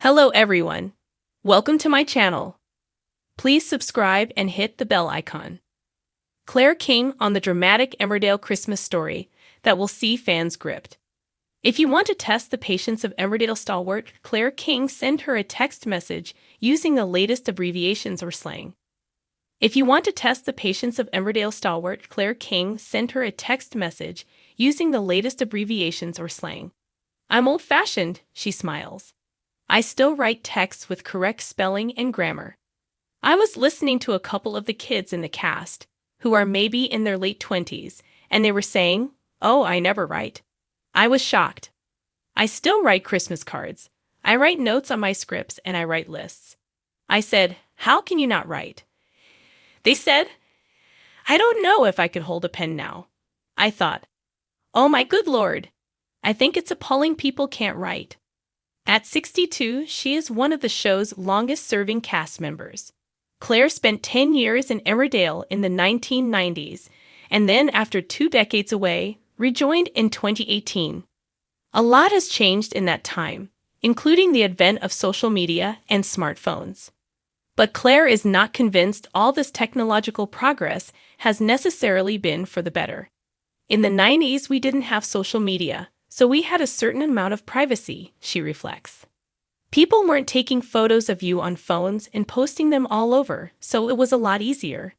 Hello everyone. Welcome to my channel. Please subscribe and hit the bell icon. Claire King on the dramatic Emmerdale Christmas story that will see fans gripped. If you want to test the patience of Emmerdale stalwart Claire King, send her a text message using the latest abbreviations or slang. If you want to test the patience of Emmerdale stalwart Claire King, send her a text message using the latest abbreviations or slang. I'm old-fashioned, she smiles. I still write texts with correct spelling and grammar. I was listening to a couple of the kids in the cast, who are maybe in their late 20s, and they were saying, "Oh, I never write." I was shocked. I still write Christmas cards. I write notes on my scripts and I write lists. I said, "How can you not write?" They said, "I don't know if I could hold a pen now." I thought, oh my good Lord. I think it's appalling people can't write. At 62, she is one of the show's longest-serving cast members. Claire spent 10 years in Emmerdale in the 1990s, and then after 2 decades away, rejoined in 2018. A lot has changed in that time, including the advent of social media and smartphones. But Claire is not convinced all this technological progress has necessarily been for the better. In the 90s, we didn't have social media, so we had a certain amount of privacy, she reflects. People weren't taking photos of you on phones and posting them all over, so it was a lot easier.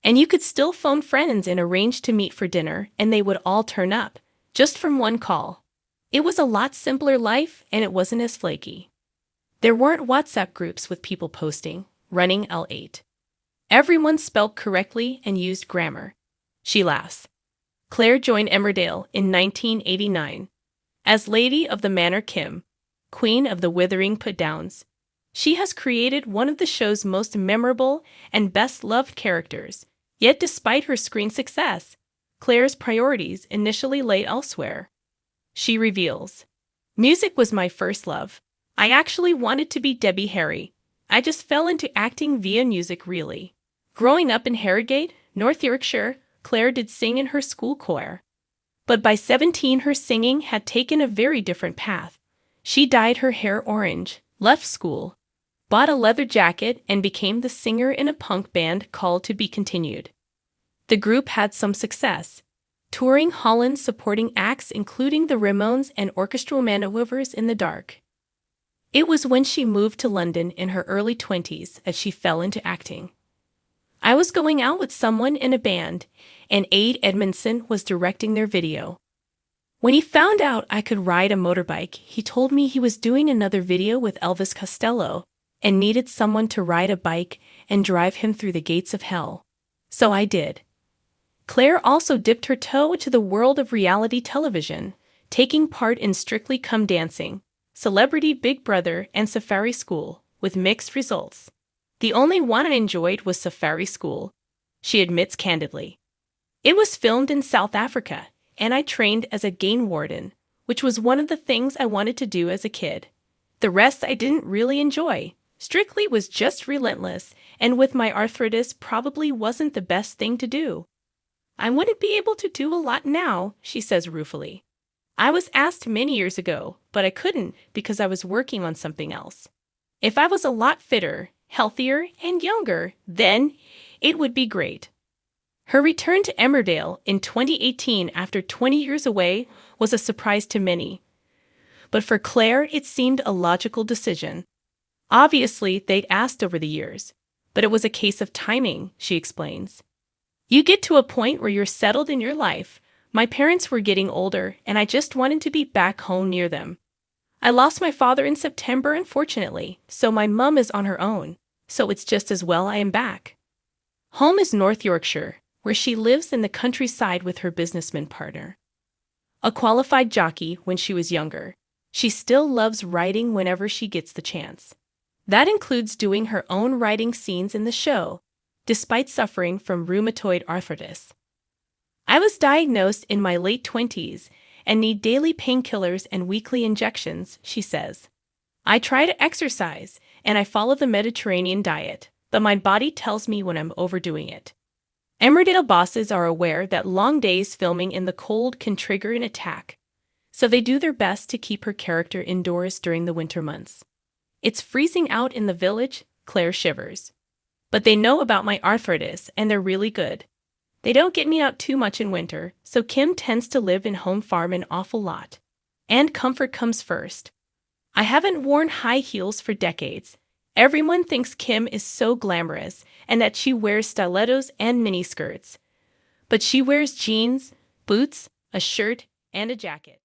And you could still phone friends and arrange to meet for dinner, and they would all turn up, just from one call. It was a lot simpler life, and it wasn't as flaky. There weren't WhatsApp groups with people posting, running L8. Everyone spelled correctly and used grammar. She laughs. Claire joined Emmerdale in 1989. As Lady of the Manor Kim, Queen of the Withering Put-Downs, she has created one of the show's most memorable and best-loved characters. Yet despite her screen success, Claire's priorities initially lay elsewhere. She reveals, "Music was my first love. I actually wanted to be Debbie Harry. I just fell into acting via music really. Growing up in Harrogate, North Yorkshire, Claire did sing in her school choir. But by 17, her singing had taken a very different path. She dyed her hair orange, left school, bought a leather jacket, and became the singer in a punk band called To Be Continued. The group had some success, touring Holland supporting acts including the Ramones and orchestral maneuvers in the dark. It was when she moved to London in her early 20s that she fell into acting. I was going out with someone in a band, and Aid Edmondson was directing their video. When he found out I could ride a motorbike, he told me he was doing another video with Elvis Costello and needed someone to ride a bike and drive him through the gates of hell. So I did." Claire also dipped her toe into the world of reality television, taking part in Strictly Come Dancing, Celebrity Big Brother, and Safari School, with mixed results. "The only one I enjoyed was Safari School," she admits candidly. "It was filmed in South Africa, and I trained as a game warden, which was one of the things I wanted to do as a kid. The rest I didn't really enjoy. Strictly was just relentless, and with my arthritis probably wasn't the best thing to do. I wouldn't be able to do a lot now," she says ruefully. "I was asked many years ago, but I couldn't because I was working on something else. If I was a lot fitter, healthier, and younger, then it would be great." Her return to Emmerdale in 2018 after 20 years away was a surprise to many. But for Claire, it seemed a logical decision. Obviously, they'd asked over the years, but it was a case of timing, she explains. "You get to a point where you're settled in your life. My parents were getting older, and I just wanted to be back home near them. I lost my father in September, unfortunately, so my mum is on her own. So it's just as well I am back." Home is North Yorkshire, where she lives in the countryside with her businessman partner. A qualified jockey when she was younger, she still loves riding whenever she gets the chance. That includes doing her own riding scenes in the show, despite suffering from rheumatoid arthritis. "I was diagnosed in my late 20s and need daily painkillers and weekly injections," she says. "I try to exercise, and I follow the Mediterranean diet, but my body tells me when I'm overdoing it." Emmerdale bosses are aware that long days filming in the cold can trigger an attack, so they do their best to keep her character indoors during the winter months. It's freezing out in the village, Claire shivers. But they know about my arthritis and they're really good. They don't get me out too much in winter, so Kim tends to live in home farm an awful lot. And comfort comes first. I haven't worn high heels for decades. Everyone thinks Kim is so glamorous and that she wears stilettos and miniskirts. But she wears jeans, boots, a shirt, and a jacket.